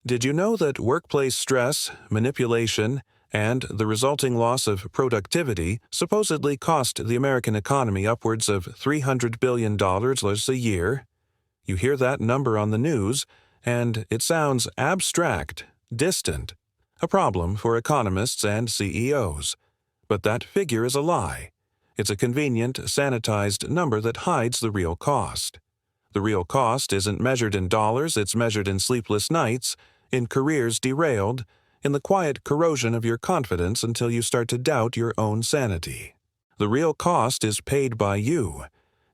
Did you know that workplace stress, manipulation, and the resulting loss of productivity supposedly cost the American economy upwards of $300 billion a year? You hear that number on the news, and it sounds abstract, distant, a problem for economists and CEOs. But that figure is a lie. It's a convenient, sanitized number that hides the real cost. The real cost isn't measured in dollars, it's measured in sleepless nights, in careers derailed, in the quiet corrosion of your confidence until you start to doubt your own sanity. The real cost is paid by you.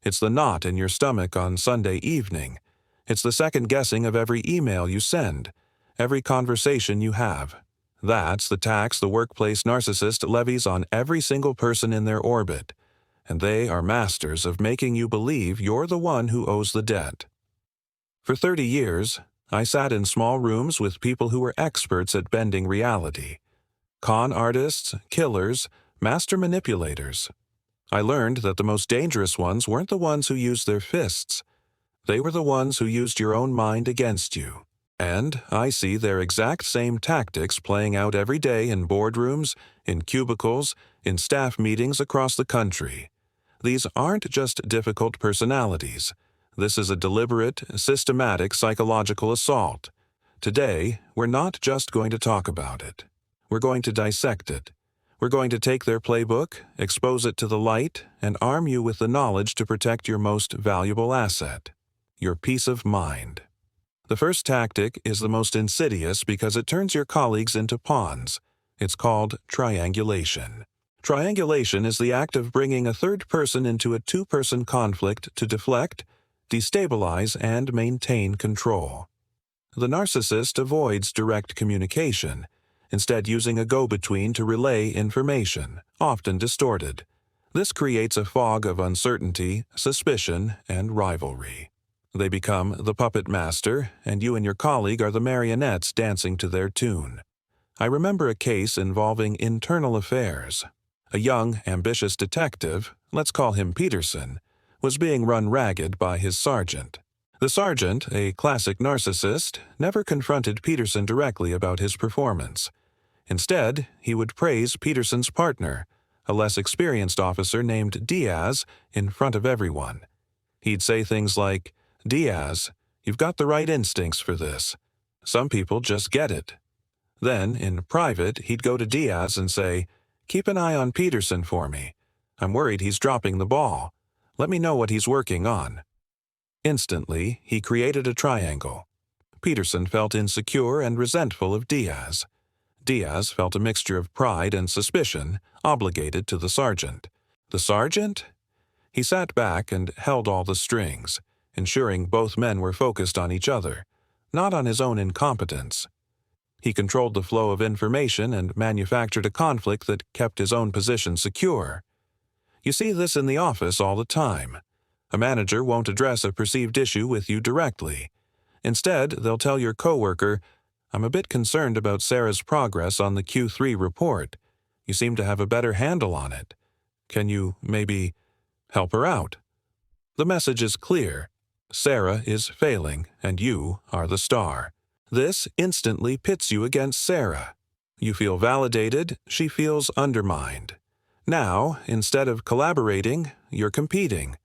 It's the knot in your stomach on Sunday evening. It's the second guessing of every email you send, every conversation you have. That's the tax the workplace narcissist levies on every single person in their orbit, and they are masters of making you believe you're the one who owes the debt. For 30 years, I sat in small rooms with people who were experts at bending reality. Con artists, killers, master manipulators. I learned that the most dangerous ones weren't the ones who used their fists. They were the ones who used your own mind against you. And I see their exact same tactics playing out every day in boardrooms, in cubicles, in staff meetings across the country. These aren't just difficult personalities. This is a deliberate, systematic psychological assault. Today, we're not just going to talk about it. We're going to dissect it. We're going to take their playbook, expose it to the light, and arm you with the knowledge to protect your most valuable asset, your peace of mind. The first tactic is the most insidious because it turns your colleagues into pawns. It's called triangulation. Triangulation is the act of bringing a third person into a two-person conflict to deflect, destabilize, and maintain control. The narcissist avoids direct communication, instead using a go-between to relay information, often distorted. This creates a fog of uncertainty, suspicion, and rivalry. They become the puppet master, and you and your colleague are the marionettes dancing to their tune. I remember a case involving internal affairs. A young, ambitious detective, let's call him Peterson, was being run ragged by his sergeant. The sergeant, a classic narcissist, never confronted Peterson directly about his performance. Instead, he would praise Peterson's partner, a less experienced officer named Diaz, in front of everyone. He'd say things like, "Diaz, you've got the right instincts for this. Some people just get it." Then, in private, he'd go to Diaz and say, "Keep an eye on Peterson for me. I'm worried he's dropping the ball. Let me know what he's working on." Instantly, he created a triangle. Peterson felt insecure and resentful of Diaz. Diaz felt a mixture of pride and suspicion, obligated to the sergeant. The sergeant? He sat back and held all the strings, ensuring both men were focused on each other, not on his own incompetence. He controlled the flow of information and manufactured a conflict that kept his own position secure. You see this in the office all the time. A manager won't address a perceived issue with you directly. Instead, they'll tell your coworker, "I'm a bit concerned about Sarah's progress on the Q3 report. You seem to have a better handle on it. Can you, maybe, help her out?" The message is clear. Sarah is failing, and you are the star. This instantly pits you against Sarah. You feel validated, she feels undermined. Now, instead of collaborating, you're competing.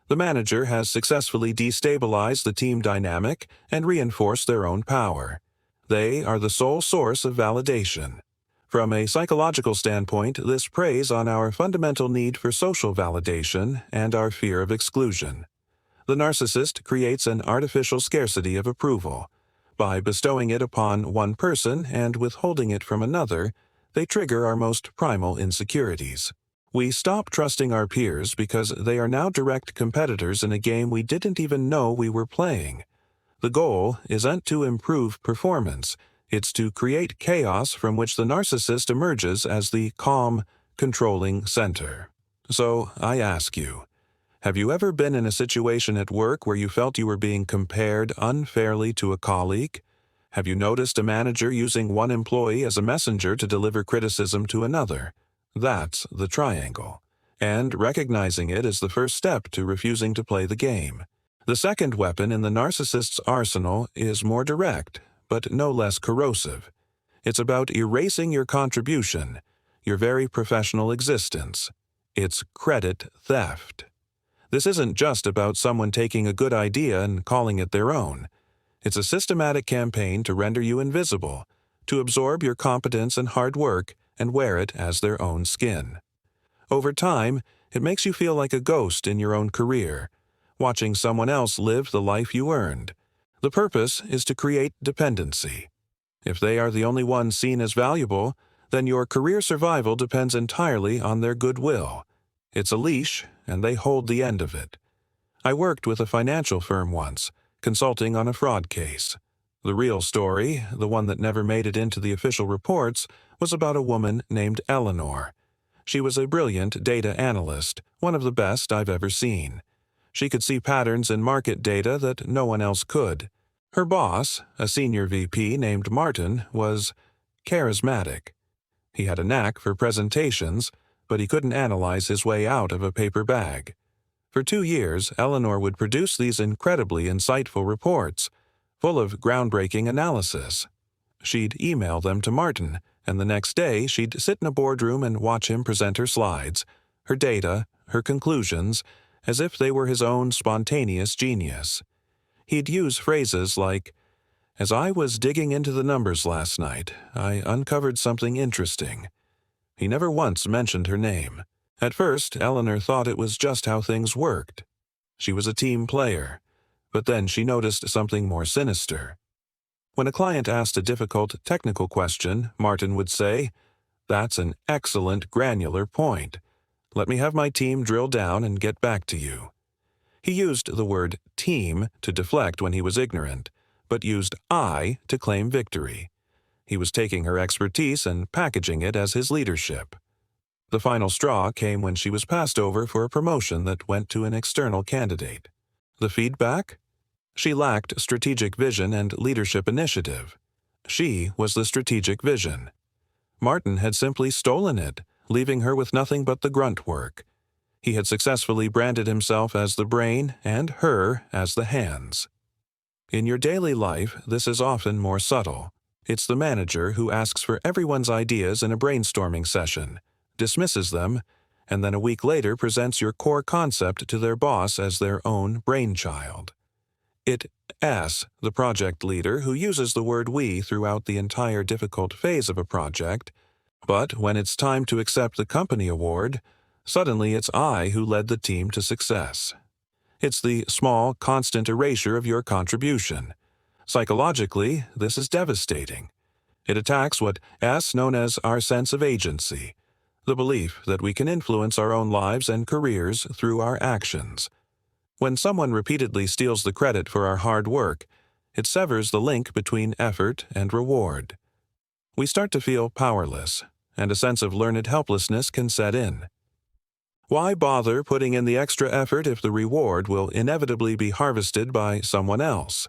The manager has successfully destabilized the team dynamic and reinforced their own power. They are the sole source of validation. From a psychological standpoint, this preys on our fundamental need for social validation and our fear of exclusion. The narcissist creates an artificial scarcity of approval. By bestowing it upon one person and withholding it from another, they trigger our most primal insecurities. We stop trusting our peers because they are now direct competitors in a game we didn't even know we were playing. The goal isn't to improve performance, it's to create chaos from which the narcissist emerges as the calm, controlling center. So, I ask you, have you ever been in a situation at work where you felt you were being compared unfairly to a colleague? Have you noticed a manager using one employee as a messenger to deliver criticism to another? That's the triangle. And recognizing it is the first step to refusing to play the game. The second weapon in the narcissist's arsenal is more direct, but no less corrosive. It's about erasing your contribution, your very professional existence. It's credit theft. This isn't just about someone taking a good idea and calling it their own. It's a systematic campaign to render you invisible, to absorb your competence and hard work and wear it as their own skin. Over time, it makes you feel like a ghost in your own career, watching someone else live the life you earned. The purpose is to create dependency. If they are the only one seen as valuable, then your career survival depends entirely on their goodwill. It's a leash, and they hold the end of it. I worked with a financial firm once, consulting on a fraud case. The real story, the one that never made it into the official reports, was about a woman named Eleanor. She was a brilliant data analyst, one of the best I've ever seen. She could see patterns in market data that no one else could. Her boss, a senior VP named Martin, was charismatic. He had a knack for presentations, but he couldn't analyze his way out of a paper bag. For 2 years, Eleanor would produce these incredibly insightful reports, full of groundbreaking analysis. She'd email them to Martin, and the next day she'd sit in a boardroom and watch him present her slides, her data, her conclusions, as if they were his own spontaneous genius. He'd use phrases like, "As I was digging into the numbers last night, I uncovered something interesting." He never once mentioned her name. At first, Eleanor thought it was just how things worked. She was a team player, but then she noticed something more sinister. When a client asked a difficult technical question, Martin would say, "That's an excellent granular point. Let me have my team drill down and get back to you." He used the word team to deflect when he was ignorant, but used I to claim victory. He was taking her expertise and packaging it as his leadership. The final straw came when she was passed over for a promotion that went to an external candidate. The feedback? She lacked strategic vision and leadership initiative. She was the strategic vision. Martin had simply stolen it, leaving her with nothing but the grunt work. He had successfully branded himself as the brain and her as the hands. In your daily life, this is often more subtle. It's the manager who asks for everyone's ideas in a brainstorming session, dismisses them, and then a week later presents your core concept to their boss as their own brainchild. It's the project leader who uses the word we throughout the entire difficult phase of a project, but when it's time to accept the company award, suddenly it's I who led the team to success. It's the small, constant erasure of your contribution. Psychologically, this is devastating. It attacks what is known as our sense of agency, the belief that we can influence our own lives and careers through our actions. When someone repeatedly steals the credit for our hard work, it severs the link between effort and reward. We start to feel powerless, and a sense of learned helplessness can set in. Why bother putting in the extra effort if the reward will inevitably be harvested by someone else?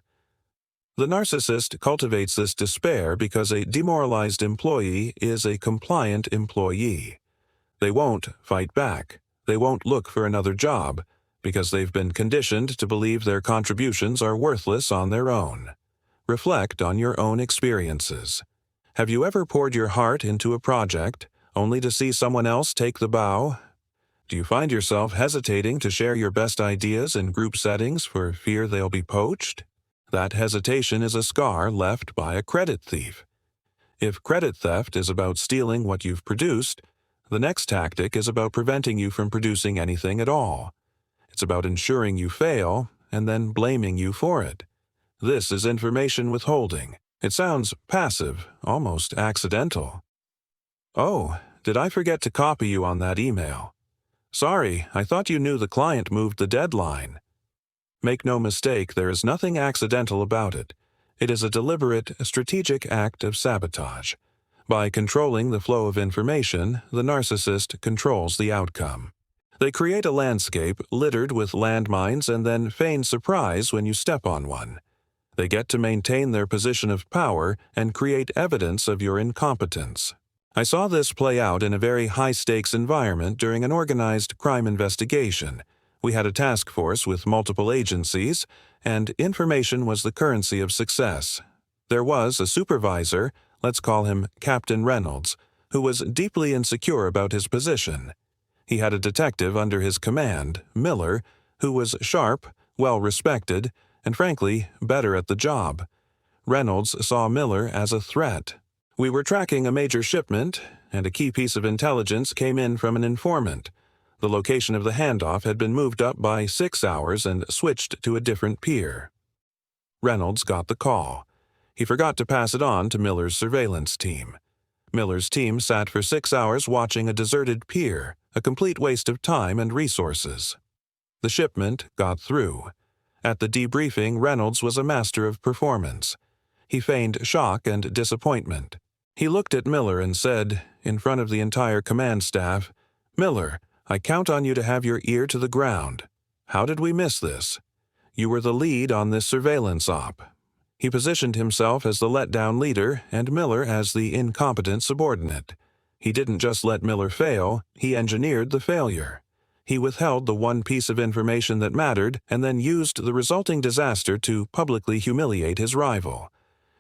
The narcissist cultivates this despair because a demoralized employee is a compliant employee. They won't fight back. They won't look for another job, because they've been conditioned to believe their contributions are worthless on their own. Reflect on your own experiences. Have you ever poured your heart into a project, only to see someone else take the bow? Do you find yourself hesitating to share your best ideas in group settings for fear they'll be poached? That hesitation is a scar left by a credit thief. If credit theft is about stealing what you've produced, the next tactic is about preventing you from producing anything at all. It's about ensuring you fail and then blaming you for it. This is information withholding. It sounds passive, almost accidental. "Oh, did I forget to copy you on that email? Sorry, I thought you knew the client moved the deadline." Make no mistake, there is nothing accidental about it. It is a deliberate, strategic act of sabotage. By controlling the flow of information, the narcissist controls the outcome. They create a landscape littered with landmines and then feign surprise when you step on one. They get to maintain their position of power and create evidence of your incompetence. I saw this play out in a very high-stakes environment during an organized crime investigation. We had a task force with multiple agencies, and information was the currency of success. There was a supervisor, let's call him Captain Reynolds, who was deeply insecure about his position. He had a detective under his command, Miller, who was sharp, well-respected, and frankly, better at the job. Reynolds saw Miller as a threat. We were tracking a major shipment, and a key piece of intelligence came in from an informant. The location of the handoff had been moved up by 6 hours and switched to a different pier. Reynolds got the call. He forgot to pass it on to Miller's surveillance team. Miller's team sat for 6 hours watching a deserted pier, a complete waste of time and resources. The shipment got through. At the debriefing, Reynolds was a master of performance. He feigned shock and disappointment. He looked at Miller and said, in front of the entire command staff, "Miller, I count on you to have your ear to the ground. How did we miss this? You were the lead on this surveillance op." He positioned himself as the let-down leader and Miller as the incompetent subordinate. He didn't just let Miller fail, he engineered the failure. He withheld the one piece of information that mattered and then used the resulting disaster to publicly humiliate his rival.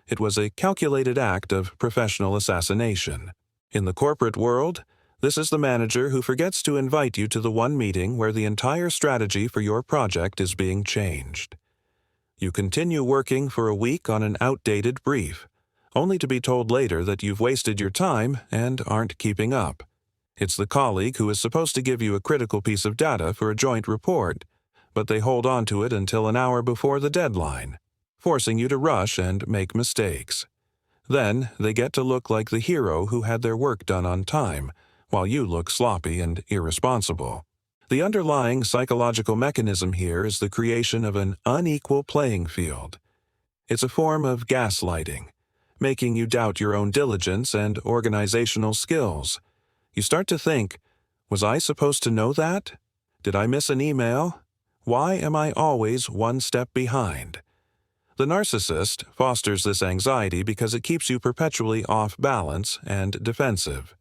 It was a calculated act of professional assassination. In the corporate world, this is the manager who forgets to invite you to the one meeting where the entire strategy for your project is being changed. You continue working for a week on an outdated brief, only to be told later that you've wasted your time and aren't keeping up. It's the colleague who is supposed to give you a critical piece of data for a joint report, but they hold on to it until an hour before the deadline, forcing you to rush and make mistakes. Then they get to look like the hero who had their work done on time, while you look sloppy and irresponsible. The underlying psychological mechanism here is the creation of an unequal playing field. It's a form of gaslighting, making you doubt your own diligence and organizational skills. You start to think, was I supposed to know that? Did I miss an email? Why am I always one step behind? The narcissist fosters this anxiety because it keeps you perpetually off balance and defensive.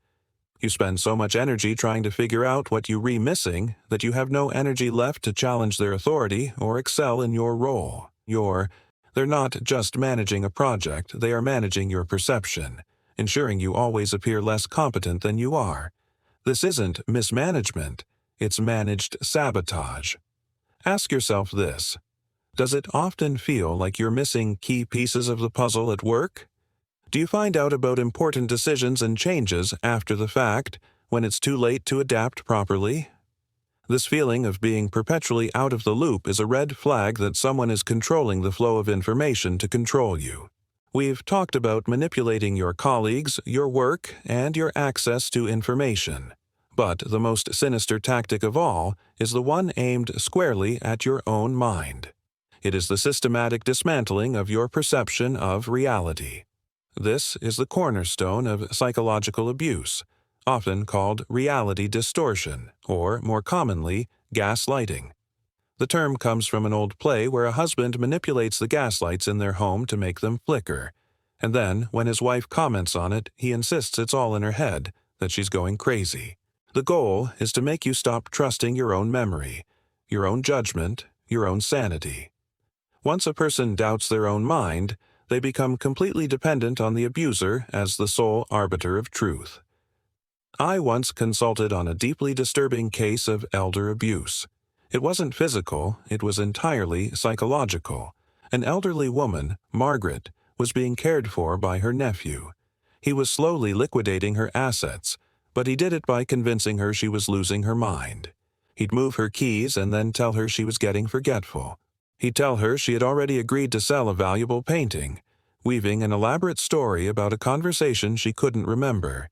You spend so much energy trying to figure out what you're missing that you have no energy left to challenge their authority or excel in your role. They're not just managing a project, they are managing your perception, ensuring you always appear less competent than you are. This isn't mismanagement, it's managed sabotage. Ask yourself this: does it often feel like you're missing key pieces of the puzzle at work? Do you find out about important decisions and changes after the fact, when it's too late to adapt properly? This feeling of being perpetually out of the loop is a red flag that someone is controlling the flow of information to control you. We've talked about manipulating your colleagues, your work, and your access to information. But the most sinister tactic of all is the one aimed squarely at your own mind. It is the systematic dismantling of your perception of reality. This is the cornerstone of psychological abuse, often called reality distortion, or more commonly, gaslighting. The term comes from an old play where a husband manipulates the gaslights in their home to make them flicker, and then, when his wife comments on it, he insists it's all in her head, that she's going crazy. The goal is to make you stop trusting your own memory, your own judgment, your own sanity. Once a person doubts their own mind, they become completely dependent on the abuser as the sole arbiter of truth. I once consulted on a deeply disturbing case of elder abuse. It wasn't physical, it was entirely psychological. An elderly woman, Margaret, was being cared for by her nephew. He was slowly liquidating her assets, but he did it by convincing her she was losing her mind. He'd move her keys and then tell her she was getting forgetful. He'd tell her she had already agreed to sell a valuable painting, weaving an elaborate story about a conversation she couldn't remember.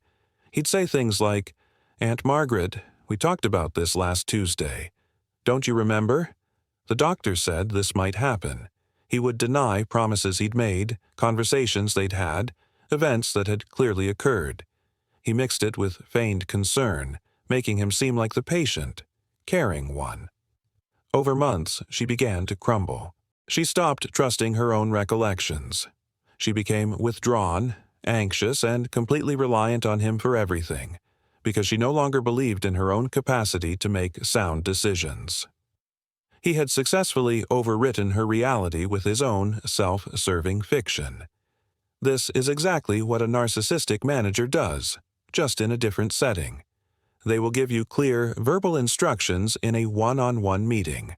He'd say things like, "Aunt Margaret, we talked about this last Tuesday. Don't you remember? The doctor said this might happen." He would deny promises he'd made, conversations they'd had, events that had clearly occurred. He mixed it with feigned concern, making him seem like the patient, caring one. Over months, she began to crumble. She stopped trusting her own recollections. She became withdrawn, anxious, and completely reliant on him for everything, because she no longer believed in her own capacity to make sound decisions. He had successfully overwritten her reality with his own self-serving fiction. This is exactly what a narcissistic manager does, just in a different setting. They will give you clear, verbal instructions in a one-on-one meeting.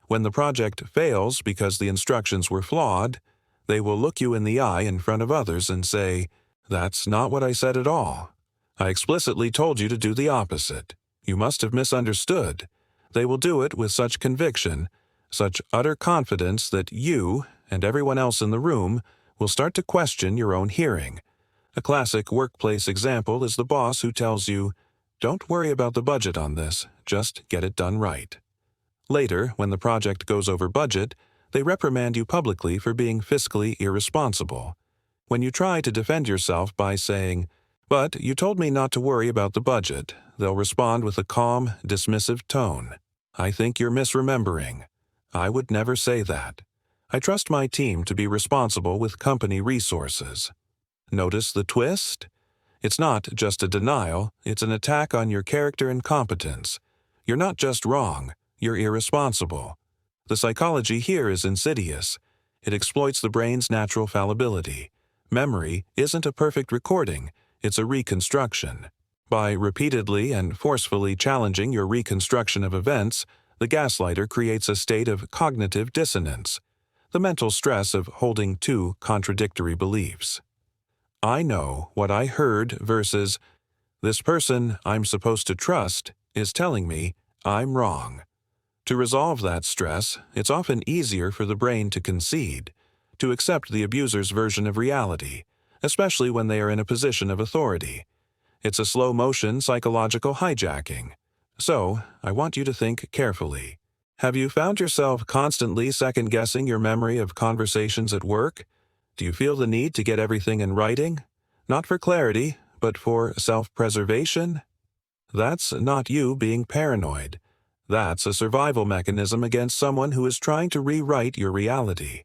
When the project fails because the instructions were flawed, they will look you in the eye in front of others and say, "That's not what I said at all. I explicitly told you to do the opposite. You must have misunderstood." They will do it with such conviction, such utter confidence that you, and everyone else in the room, will start to question your own hearing. A classic workplace example is the boss who tells you, "Don't worry about the budget on this, just get it done right." Later, when the project goes over budget, they reprimand you publicly for being fiscally irresponsible. When you try to defend yourself by saying, "But you told me not to worry about the budget," they'll respond with a calm, dismissive tone. "I think you're misremembering. I would never say that. I trust my team to be responsible with company resources." Notice the twist? It's not just a denial, it's an attack on your character and competence. You're not just wrong, you're irresponsible. The psychology here is insidious. It exploits the brain's natural fallibility. Memory isn't a perfect recording, it's a reconstruction. By repeatedly and forcefully challenging your reconstruction of events, the gaslighter creates a state of cognitive dissonance, the mental stress of holding two contradictory beliefs. "I know what I heard" versus "this person I'm supposed to trust is telling me I'm wrong." To resolve that stress, it's often easier for the brain to concede, to accept the abuser's version of reality, especially when they are in a position of authority. It's a slow-motion psychological hijacking. So, I want you to think carefully. Have you found yourself constantly second-guessing your memory of conversations at work? Do you feel the need to get everything in writing? Not for clarity, but for self-preservation? That's not you being paranoid. That's a survival mechanism against someone who is trying to rewrite your reality.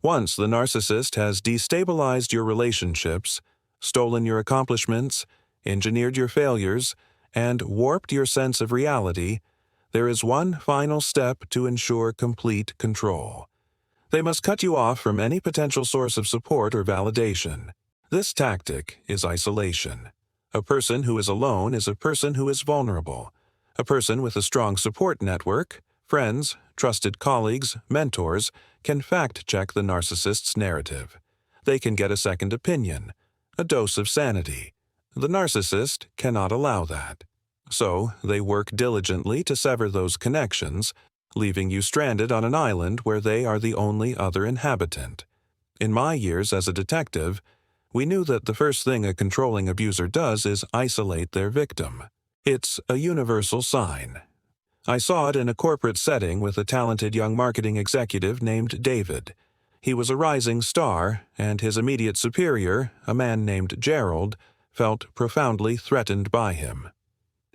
Once the narcissist has destabilized your relationships, stolen your accomplishments, engineered your failures, and warped your sense of reality, there is one final step to ensure complete control. They must cut you off from any potential source of support or validation. This tactic is isolation. A person who is alone is a person who is vulnerable. A person with a strong support network, friends, trusted colleagues, mentors, can fact-check the narcissist's narrative. They can get a second opinion, a dose of sanity. The narcissist cannot allow that. So, they work diligently to sever those connections, leaving you stranded on an island where they are the only other inhabitant. In my years as a detective, we knew that the first thing a controlling abuser does is isolate their victim. It's a universal sign. I saw it in a corporate setting with a talented young marketing executive named David. He was a rising star, and his immediate superior, a man named Gerald, felt profoundly threatened by him.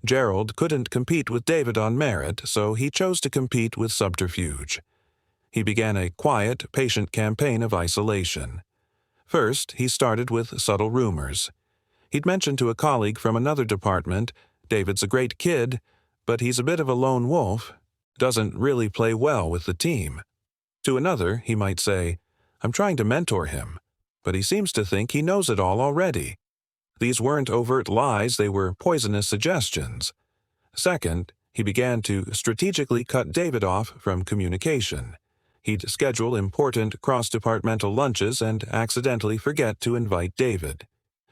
Gerald couldn't compete with David on merit, so he chose to compete with subterfuge. He began a quiet, patient campaign of isolation. First, he started with subtle rumors. He'd mentioned to a colleague from another department, "David's a great kid, but he's a bit of a lone wolf, doesn't really play well with the team." To another, he might say, "I'm trying to mentor him, but he seems to think he knows it all already." These weren't overt lies, they were poisonous suggestions. Second, he began to strategically cut David off from communication. He'd schedule important cross-departmental lunches and accidentally forget to invite David.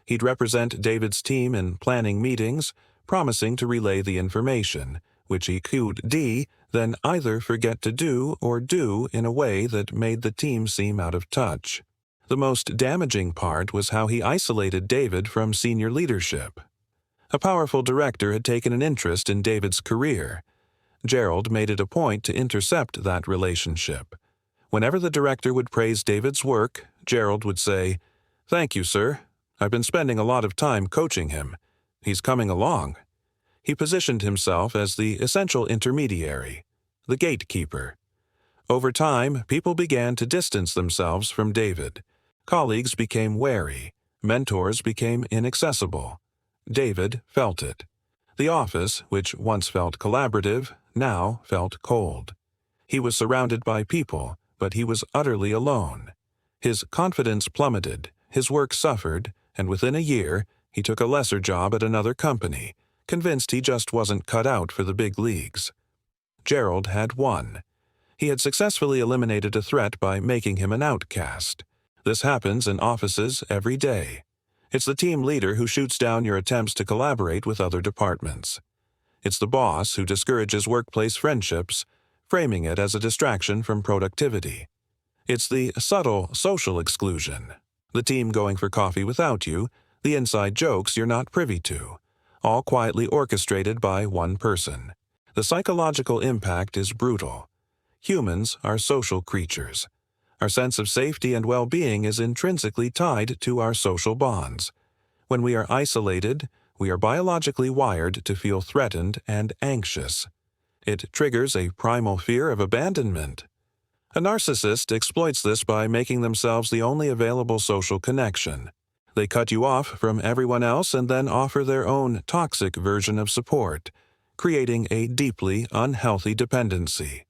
He'd represent David's team in planning meetings, promising to relay the information, which he could then either forget to do or do in a way that made the team seem out of touch. The most damaging part was how he isolated David from senior leadership. A powerful director had taken an interest in David's career. Gerald made it a point to intercept that relationship. Whenever the director would praise David's work, Gerald would say, "Thank you, sir. I've been spending a lot of time coaching him. He's coming along." He positioned himself as the essential intermediary, the gatekeeper. Over time, people began to distance themselves from David. Colleagues became wary. Mentors became inaccessible. David felt it. The office, which once felt collaborative, now felt cold. He was surrounded by people, but he was utterly alone. His confidence plummeted, his work suffered, and within a year, he took a lesser job at another company, convinced he just wasn't cut out for the big leagues. Gerald had won. He had successfully eliminated a threat by making him an outcast. This happens in offices every day. It's the team leader who shoots down your attempts to collaborate with other departments. It's the boss who discourages workplace friendships, framing it as a distraction from productivity. It's the subtle social exclusion, the team going for coffee without you, the inside jokes you're not privy to, all quietly orchestrated by one person. The psychological impact is brutal. Humans are social creatures. Our sense of safety and well-being is intrinsically tied to our social bonds. When we are isolated, we are biologically wired to feel threatened and anxious. It triggers a primal fear of abandonment. A narcissist exploits this by making themselves the only available social connection. They cut you off from everyone else and then offer their own toxic version of support, creating a deeply unhealthy dependency.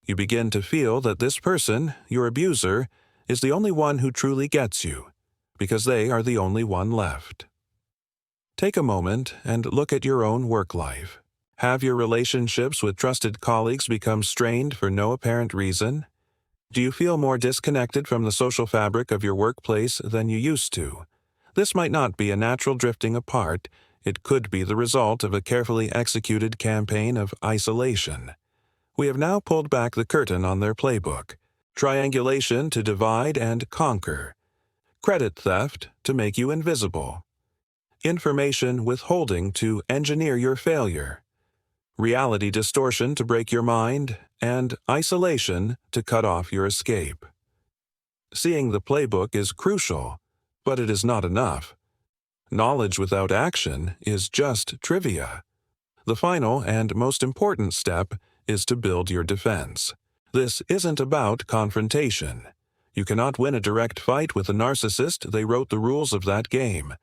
You begin to feel that this person, your abuser, is the only one who truly gets you, because they are the only one left. Take a moment and look at your own work life. Have your relationships with trusted colleagues become strained for no apparent reason? Do you feel more disconnected from the social fabric of your workplace than you used to? This might not be a natural drifting apart. It could be the result of a carefully executed campaign of isolation. We have now pulled back the curtain on their playbook. Triangulation to divide and conquer. Credit theft to make you invisible. Information withholding to engineer your failure. Reality distortion to break your mind, and isolation to cut off your escape. Seeing the playbook is crucial, but it is not enough. Knowledge without action is just trivia. The final and most important step is to build your defense. This isn't about confrontation. You cannot win a direct fight with a narcissist. They wrote the rules of that game.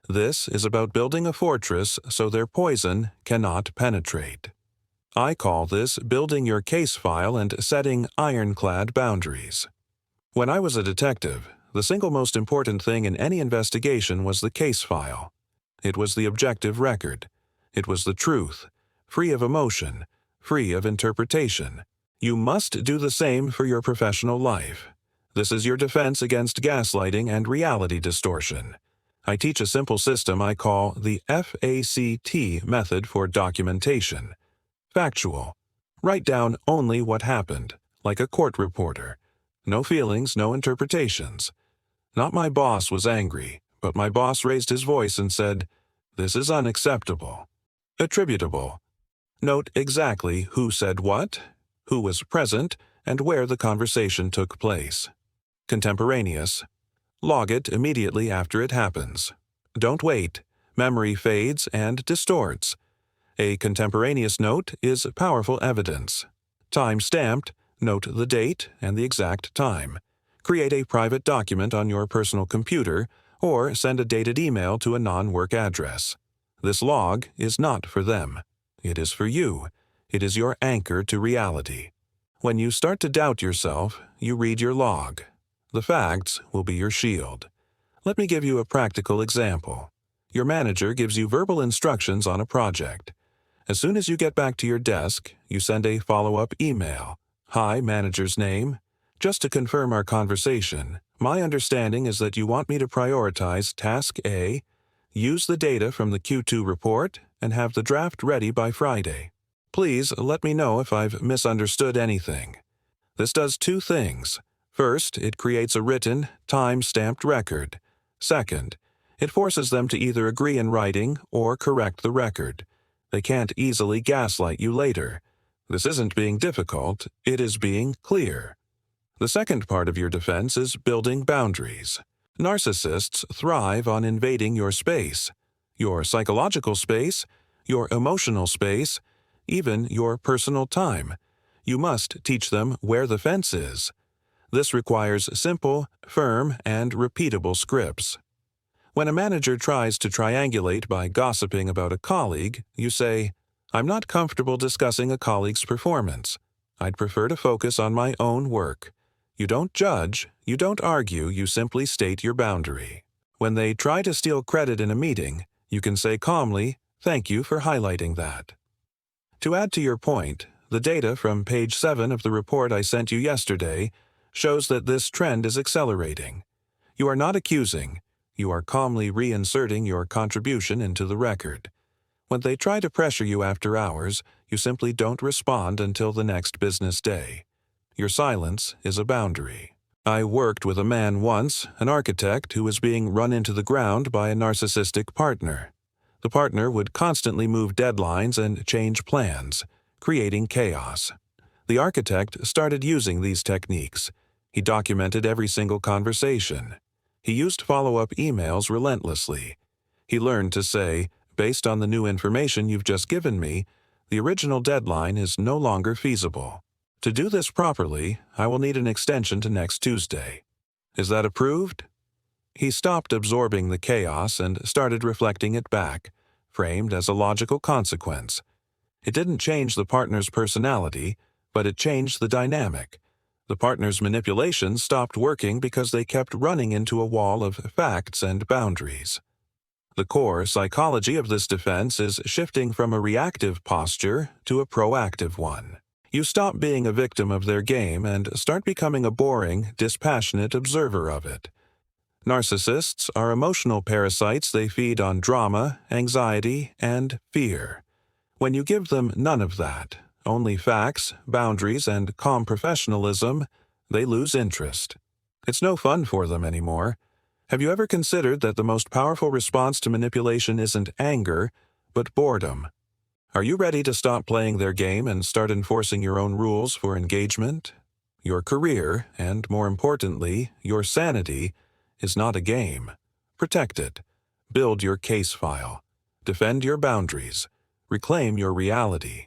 This is about building a fortress so their poison cannot penetrate. I call this building your case file and setting ironclad boundaries. When I was a detective, the single most important thing in any investigation was the case file. It was the objective record. It was the truth, free of emotion, free of interpretation. You must do the same for your professional life. This is your defense against gaslighting and reality distortion. I teach a simple system I call the FACT method for documentation. Factual. Write down only what happened, like a court reporter. No feelings, no interpretations. Not my boss was angry, but my boss raised his voice and said, "This is unacceptable." Attributable. Note exactly who said what, who was present, and where the conversation took place. Contemporaneous. Log it immediately after it happens. Don't wait. Memory fades and distorts. A contemporaneous note is powerful evidence. Time-stamped, note the date and the exact time. Create a private document on your personal computer or send a dated email to a non-work address. This log is not for them. It is for you. It is your anchor to reality. When you start to doubt yourself, you read your log. The facts will be your shield. Let me give you a practical example. Your manager gives you verbal instructions on a project. As soon as you get back to your desk, you send a follow-up email. "Hi, manager's name. Just to confirm our conversation, my understanding is that you want me to prioritize Task A, use the data from the Q2 report, and have the draft ready by Friday. Please let me know if I've misunderstood anything." This does two things. First, it creates a written, time-stamped record. Second, it forces them to either agree in writing or correct the record. They can't easily gaslight you later. This isn't being difficult, it is being clear. The second part of your defense is building boundaries. Narcissists thrive on invading your space, your psychological space, your emotional space, even your personal time. You must teach them where the fence is. This requires simple, firm, and repeatable scripts. When a manager tries to triangulate by gossiping about a colleague, you say, "I'm not comfortable discussing a colleague's performance. I'd prefer to focus on my own work." You don't judge, you don't argue, you simply state your boundary. When they try to steal credit in a meeting, you can say calmly, "Thank you for highlighting that." To add to your point, the data from page 7 of the report I sent you yesterday shows that this trend is accelerating. You are not accusing, you are calmly reinserting your contribution into the record. When they try to pressure you after hours, you simply don't respond until the next business day. Your silence is a boundary. I worked with a man once, an architect who was being run into the ground by a narcissistic partner. The partner would constantly move deadlines and change plans, creating chaos. The architect started using these techniques. He documented every single conversation. He used follow-up emails relentlessly. He learned to say, "Based on the new information you've just given me, the original deadline is no longer feasible. To do this properly, I will need an extension to next Tuesday. Is that approved?" He stopped absorbing the chaos and started reflecting it back, framed as a logical consequence. It didn't change the partner's personality, but it changed the dynamic. The partner's manipulations stopped working because they kept running into a wall of facts and boundaries. The core psychology of this defense is shifting from a reactive posture to a proactive one. You stop being a victim of their game and start becoming a boring, dispassionate observer of it. Narcissists are emotional parasites. They feed on drama, anxiety, and fear. When you give them none of that, only facts, boundaries, and calm professionalism, they lose interest. It's no fun for them anymore. Have you ever considered that the most powerful response to manipulation isn't anger, but boredom? Are you ready to stop playing their game and start enforcing your own rules for engagement? Your career, and more importantly, your sanity, is not a game. Protect it. Build your case file. Defend your boundaries. Reclaim your reality.